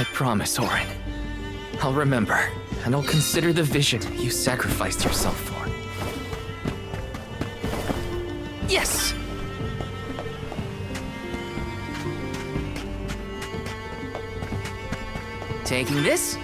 I promise, Orin. I'll remember, and I'll consider the vision you sacrificed yourself for. Yes! Taking this?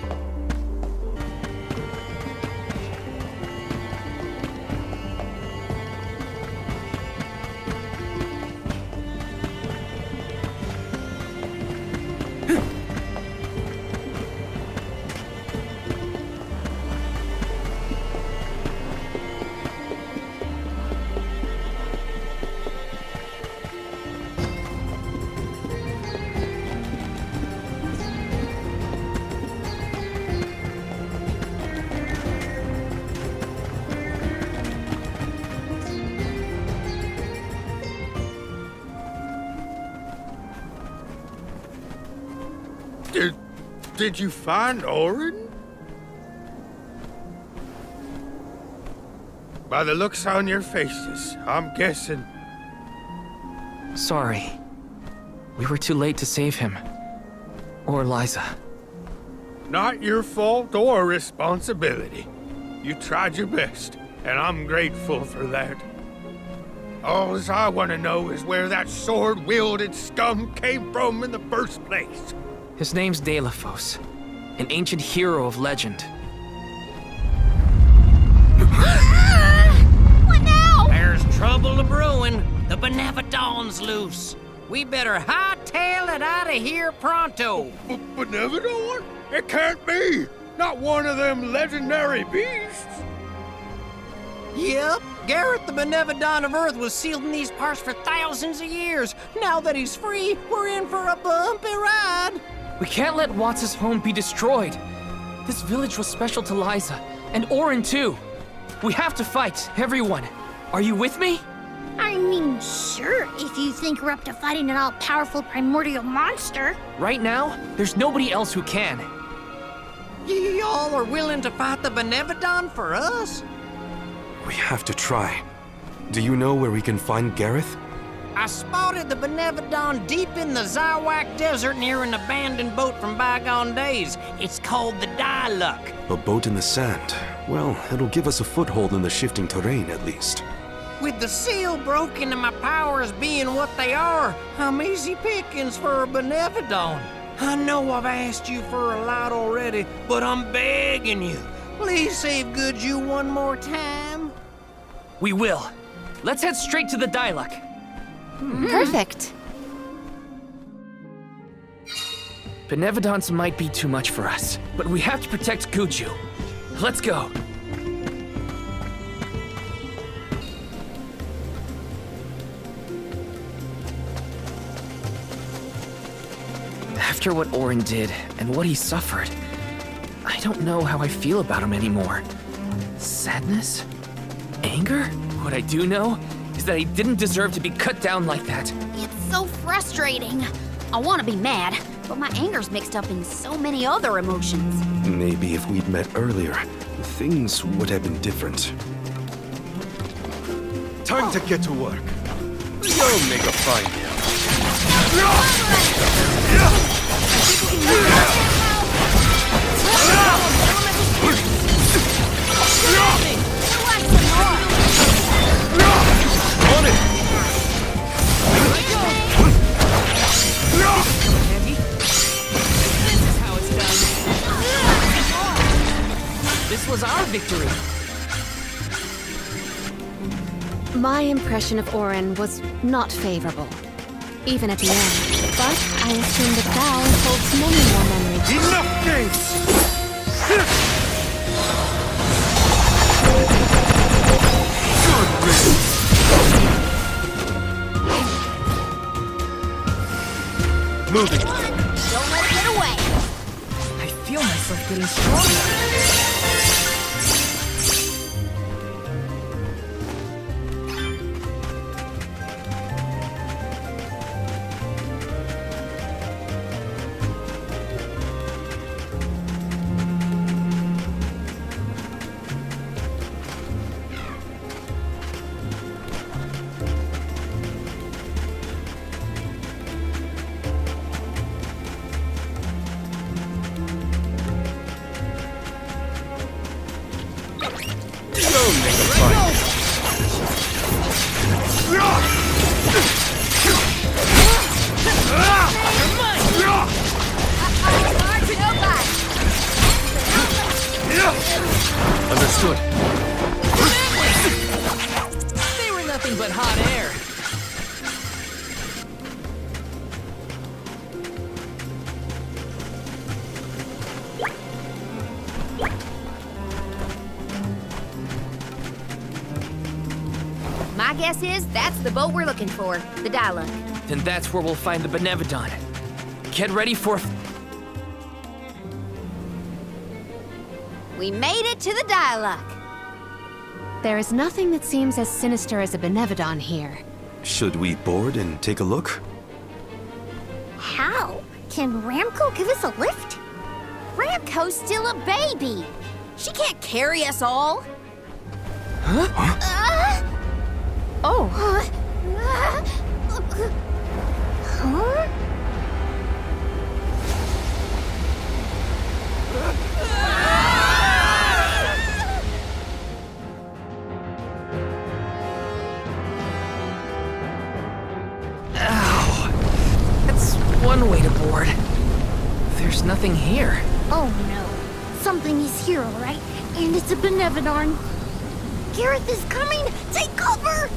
Did you find Orin? By the looks on your faces, I'm guessing. Sorry. We were too late to save him. Or Liza. Not your fault or responsibility. You tried your best, and I'm grateful for that. All I want to know is where that sword-wielded scum came from in the first place. His name's Delafos, an ancient hero of legend. What now? There's trouble a-brewing. The Benevodon's loose. We better hightail it out of here pronto. Benevodon? It can't be! Not one of them legendary beasts! Yep, Gareth the Benevodon of Earth was sealed in these parts for thousands of years. Now that he's free, we're in for a bumpy ride. We can't let Watts' home be destroyed. This village was special to Liza, and Orin too. We have to fight, everyone. Are you with me? I mean, sure, if you think we're up to fighting an all-powerful primordial monster. Right now, there's nobody else who can. Y'all are willing to fight the Benevodon for us? We have to try. Do you know where we can find Gareth? I spotted the Benevodon deep in the Zawak Desert near an abandoned boat from bygone days. It's called the Diluc. A boat in the sand. Well, it'll give us a foothold in the shifting terrain at least. With the seal broken and my powers being what they are, I'm easy pickings for a Benevodon. I know I've asked you for a lot already, but I'm begging you. Please save good you one more time. We will. Let's head straight to the Diluc. Perfect. Benevodons might be too much for us, but we have to protect Guju. Let's go. After what Orin did and what he suffered, I don't know how I feel about him anymore. Sadness? Anger? What I do know is that he didn't deserve to be cut down like that. It's so frustrating. I want to be mad, but my anger's mixed up in so many other emotions. Maybe if we'd met earlier, things would have been different. Time to get to work. You'll make a fine meal. On it! This is how it's done. This was our victory. My impression of Orin was not favorable, even at the end. But I assume that Val holds many more memories. Enough games! Moving. Don't let it get away. I feel myself getting stronger. that hot air. My guess is that's the boat we're looking for, the Diluc. Then that's where we'll find the Benevodon. Get ready for... We made it to the Diluc. There is nothing that seems as sinister as a Benevodon here. Should we board and take a look? How? Can Ramco give us a lift? Ramco's still a baby. She can't carry us all. Oh, Huh? Ow. That's one way to board. There's nothing here. Oh no. Something is here, all right? And it's a Benevodon. Gareth is coming! Take cover!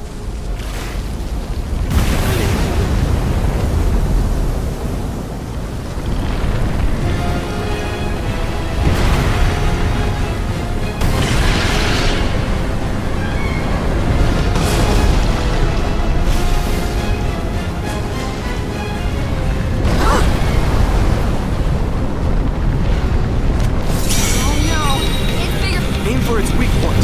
Aim for its weak point.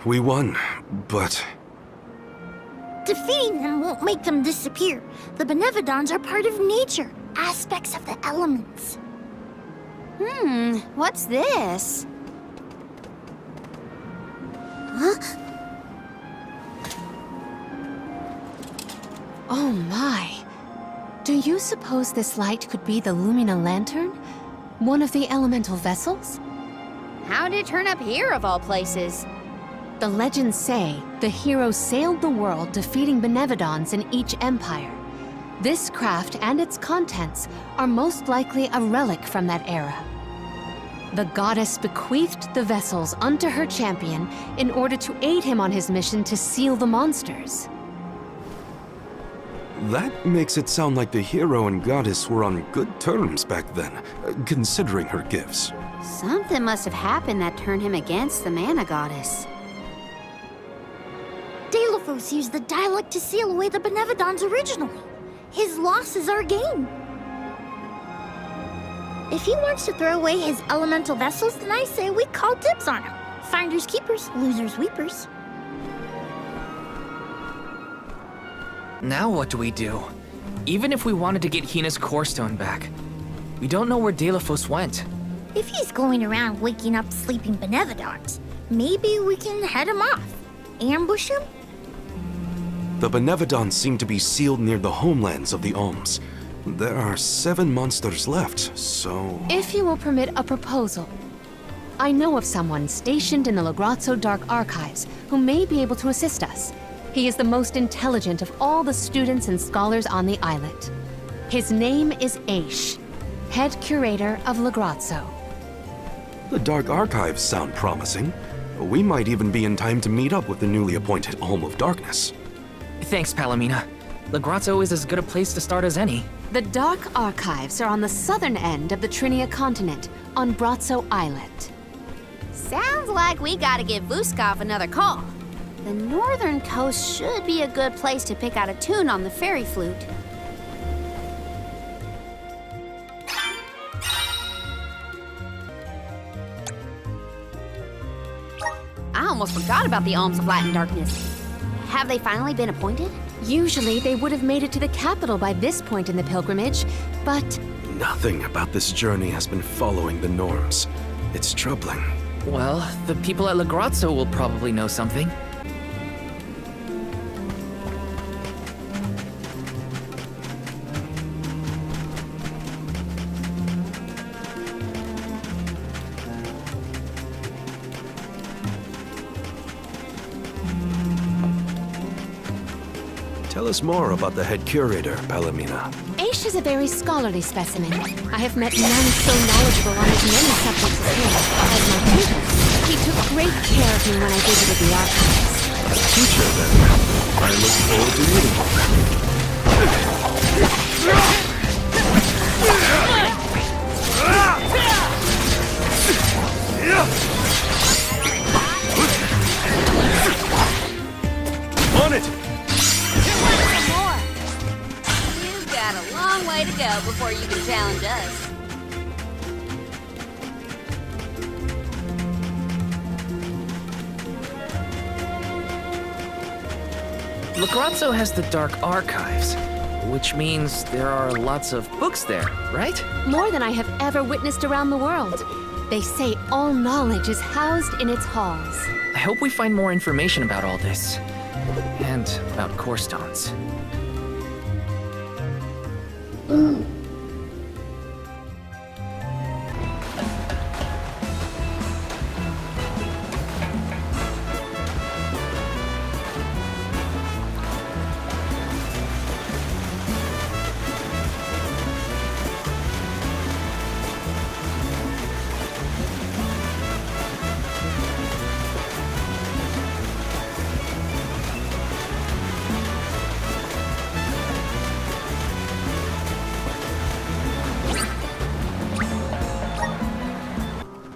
We won, but Defeating them won't make them disappear. The Benevodons are part of nature, aspects of the elements. What's this? Oh my. Do you suppose this light could be the Lumina Lantern? One of the elemental vessels? How'd it turn up here of all places? The legends say the hero sailed the world defeating Benevodons in each empire. This craft and its contents are most likely a relic from that era. The goddess bequeathed the vessels unto her champion in order to aid him on his mission to seal the monsters. that makes it sound like the hero and goddess were on good terms back then, considering her gifts. Something must have happened that turned him against the mana goddess. Delphos used the dialect to seal away the Benevodons originally. His loss is our gain. If he wants to throw away his elemental vessels, then I say we call dibs on him. Finders keepers, losers weepers. Now what do we do? Even if we wanted to get Hina's core stone back, we don't know where Delphos went. If he's going around waking up sleeping Benevodons, maybe we can head him off. Ambush him? The Benevodons seem to be sealed near the homelands of the Alms. There are 7 monsters left, so... If you will permit a proposal. I know of someone stationed in the Lagrazzo Dark Archives who may be able to assist us. He is the most intelligent of all the students and scholars on the islet. His name is Aish, head curator of Lagrazzo. The Dark Archives sound promising. We might even be in time to meet up with the newly appointed Alm of Darkness. Thanks, Palomina. Lagrazzo is as good a place to start as any. The Dark Archives are on the southern end of the Trinia continent, on Brazzo Islet. Sounds like we gotta give Vuskov another call. The northern coast should be a good place to pick out a tune on the fairy flute. I almost forgot about the Alms of Light and Darkness. Have they finally been appointed? Usually they would have made it to the capital by this point in the pilgrimage, but Nothing about this journey has been following the norms. It's troubling. Well, the people at Lagrazzo will probably know something. Tell us more about the head curator, Palomina. Aish is a very scholarly specimen. I have met none so knowledgeable on as many subjects as him. As my tutor, he took great care of me when I visited the archives. Teacher, then. I look forward to meeting you. On it! You've got a long way to go before you can challenge us. Lagrazzo has the Dark Archives, which means there are lots of books there, right? More than I have ever witnessed around the world. They say all knowledge is housed in its halls. I hope we find more information about all this. And about core stones.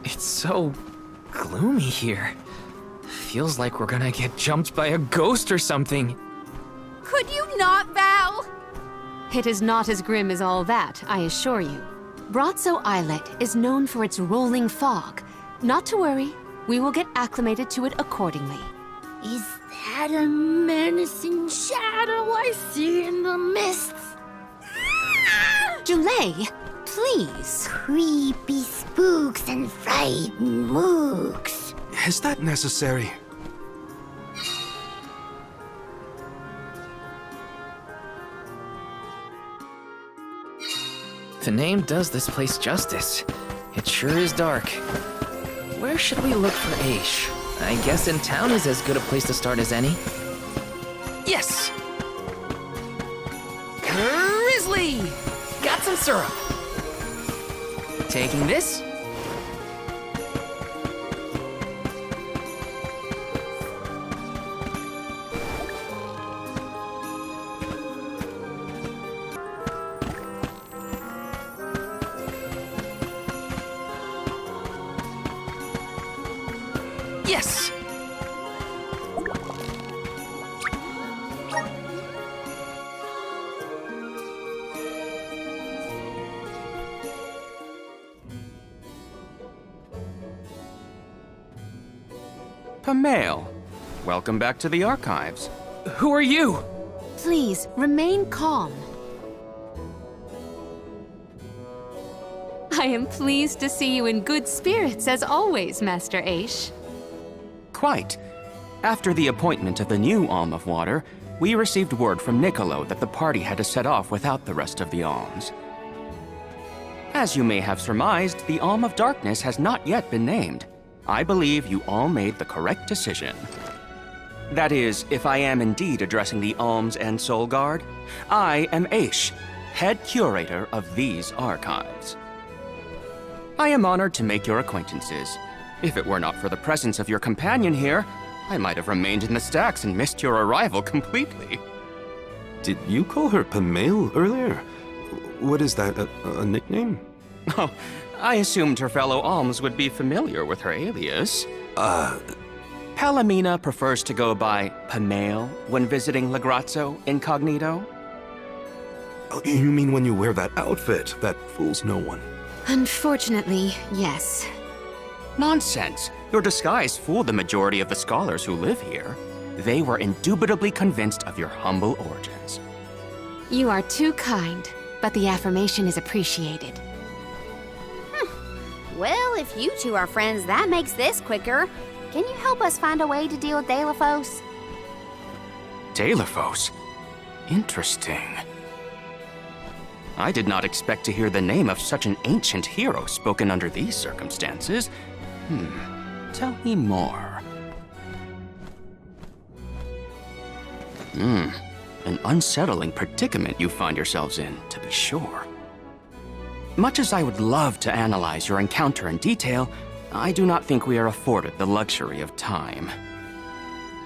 It's so gloomy here. Feels like we're gonna get jumped by a ghost or something. Could you not, Val? It is not as grim as all that, I assure you. Brazzo Islet is known for its rolling fog. Not to worry, We will get acclimated to it accordingly. Is that a menacing shadow I see in the mists? Julay, please. Creepy spooks and frightened mooks. Is that necessary? The name does this place justice. It sure is dark. Where should we look for Aish? I guess in town is as good a place to start as any. Yes! Grizzly! Got some syrup. Taking this. Yes! Pamail, welcome back to the archives. Who are you? Please, remain calm. I am pleased to see you in good spirits as always, Master Aish. Quite. After the appointment of the new Alm of Water, we received word from Niccolo that the party had to set off without the rest of the alms. As you may have surmised, the Alm of Darkness has not yet been named. I believe you all made the correct decision. That is, if I am indeed addressing the Alms and Soul Guard, I am Aish, head curator of these archives. I am honored to make your acquaintances. If it were not for the presence of your companion here, I might have remained in the stacks and missed your arrival completely. Did you call her Pamail earlier? What is that, a nickname? Oh, I assumed her fellow alms would be familiar with her alias. Palomina prefers to go by Pamail when visiting Lagrazzo incognito. Oh, you mean when you wear that outfit that fools no one? Unfortunately, yes. Nonsense. Your disguise fooled the majority of the scholars who live here. They were indubitably convinced of your humble origins. You are too kind, but the affirmation is appreciated. Well, if you two are friends, that makes this quicker. Can you help us find a way to deal with Delafos? Delafos? Interesting. I did not expect to hear the name of such an ancient hero spoken under these circumstances. Tell me more. An unsettling predicament you find yourselves in, to be sure. Much as I would love to analyze your encounter in detail, I do not think we are afforded the luxury of time.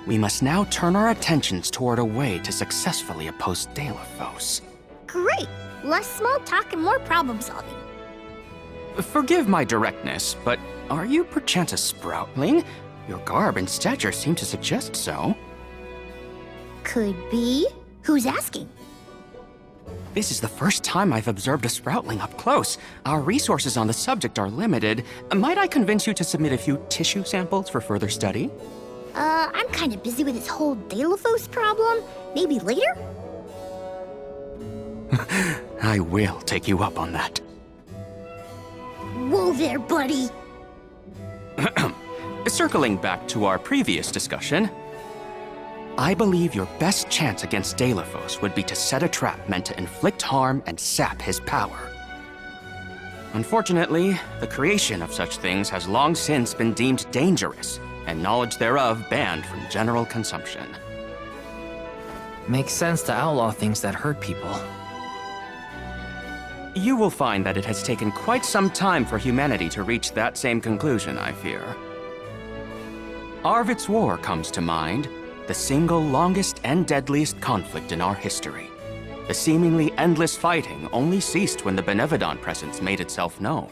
We must now turn our attentions toward a way to successfully oppose Delafos. Great! Less small talk and more problem solving. Forgive my directness, but are you perchance a sproutling? Your garb and stature seem to suggest so. Could be. Who's asking? This is the first time I've observed a sproutling up close. Our resources on the subject are limited. Might I convince you to submit a few tissue samples for further study? I'm kind of busy with this whole Delafos problem. Maybe later? I will take you up on that. Whoa there, buddy! Circling back to our previous discussion, I believe your best chance against Delafos would be to set a trap meant to inflict harm and sap his power. Unfortunately, the creation of such things has long since been deemed dangerous, and knowledge thereof banned from general consumption. Makes sense to outlaw things that hurt people. You will find that it has taken quite some time for humanity to reach that same conclusion, I fear. Arvid's War comes to mind, the single longest and deadliest conflict in our history. The seemingly endless fighting only ceased when the Benevodon presence made itself known.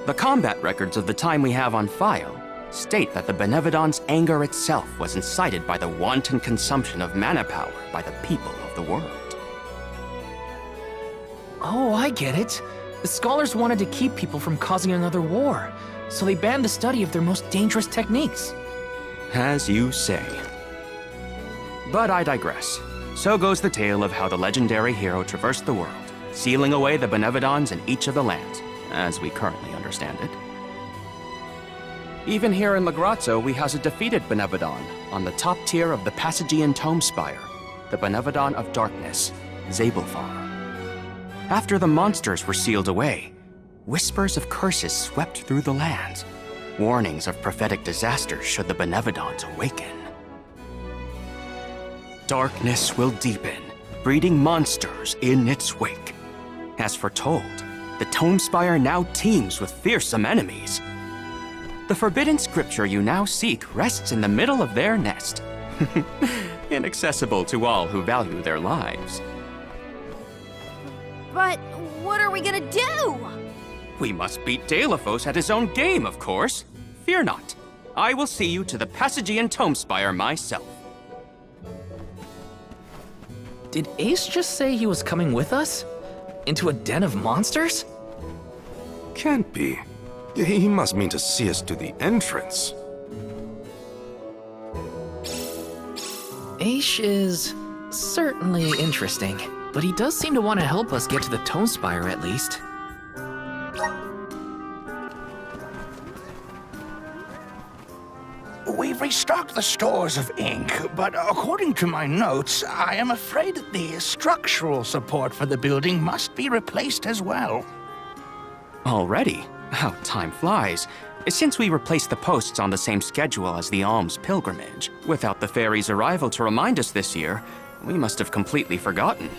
The combat records of the time we have on file state that the Benevodon's anger itself was incited by the wanton consumption of mana power by the people of the world. Oh, I get it. The scholars wanted to keep people from causing another war, so they banned the study of their most dangerous techniques. As you say. But I digress. So goes the tale of how the legendary hero traversed the world, sealing away the Benevodons in each of the lands, as we currently understand it. Even here in Lagrazzo, we has a defeated Benevodon on the top tier of the Passagian Tome Spire, the Benevodon of Darkness, Zabelfar. After the monsters were sealed away, whispers of curses swept through the lands, warnings of prophetic disaster should the Benevodons awaken. Darkness will deepen, breeding monsters in its wake. As foretold, the Tome Spire now teems with fearsome enemies. The forbidden scripture you now seek rests in the middle of their nest, inaccessible to all who value their lives. But what are we gonna do? We must beat Deilophos at his own game, of course. Fear not. I will see you to the Passagian Tome Spire myself. Did Ace just say he was coming with us? Into a den of monsters? Can't be. He must mean to see us to the entrance. Ace is certainly interesting, but he does seem to want to help us get to the Tome Spire at least. We've restocked the stores of ink, but according to my notes, I am afraid that the structural support for the building must be replaced as well. Already? How time flies. Since we replaced the posts on the same schedule as the Alms pilgrimage, without the fairy's arrival to remind us this year, we must have completely forgotten.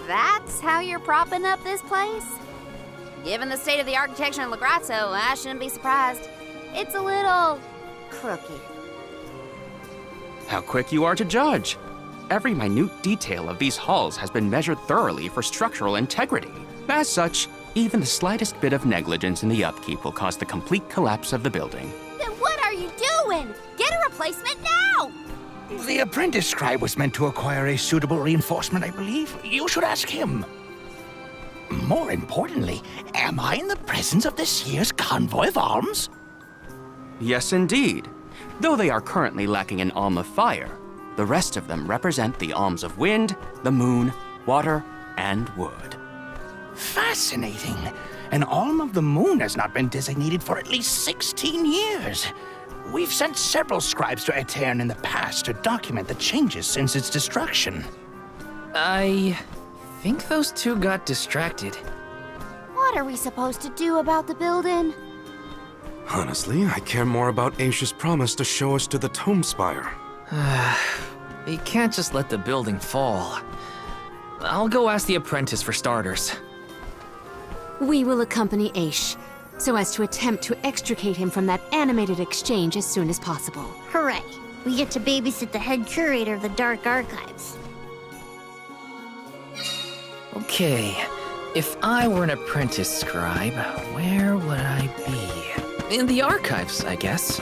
That's how you're propping up this place? Given the state of the architecture in Lagrazzo, I shouldn't be surprised. It's a little crooked. How quick you are to judge. Every minute detail of these halls has been measured thoroughly for structural integrity. As such, even the slightest bit of negligence in the upkeep will cause the complete collapse of the building. Then what are you doing? Get a replacement now! The apprentice scribe was meant to acquire a suitable reinforcement, I believe. You should ask him. More importantly, am I in the presence of this year's convoy of alms? Yes, indeed. Though they are currently lacking an alm of fire, the rest of them represent the alms of wind, the moon, water, and wood. Fascinating. An alm of the moon has not been designated for at least 16 years. We've sent several scribes to Aetern in the past to document the changes since its destruction. I think those two got distracted. What are we supposed to do about the building? Honestly, I care more about Aisha's promise to show us to the Tome Spire. You can't just let the building fall. I'll go ask the apprentice for starters. We will accompany Aish, so as to attempt to extricate him from that animated exchange as soon as possible. Hooray! We get to babysit the head curator of the Dark Archives. Okay, if I were an apprentice scribe, where would I be? In the archives, I guess.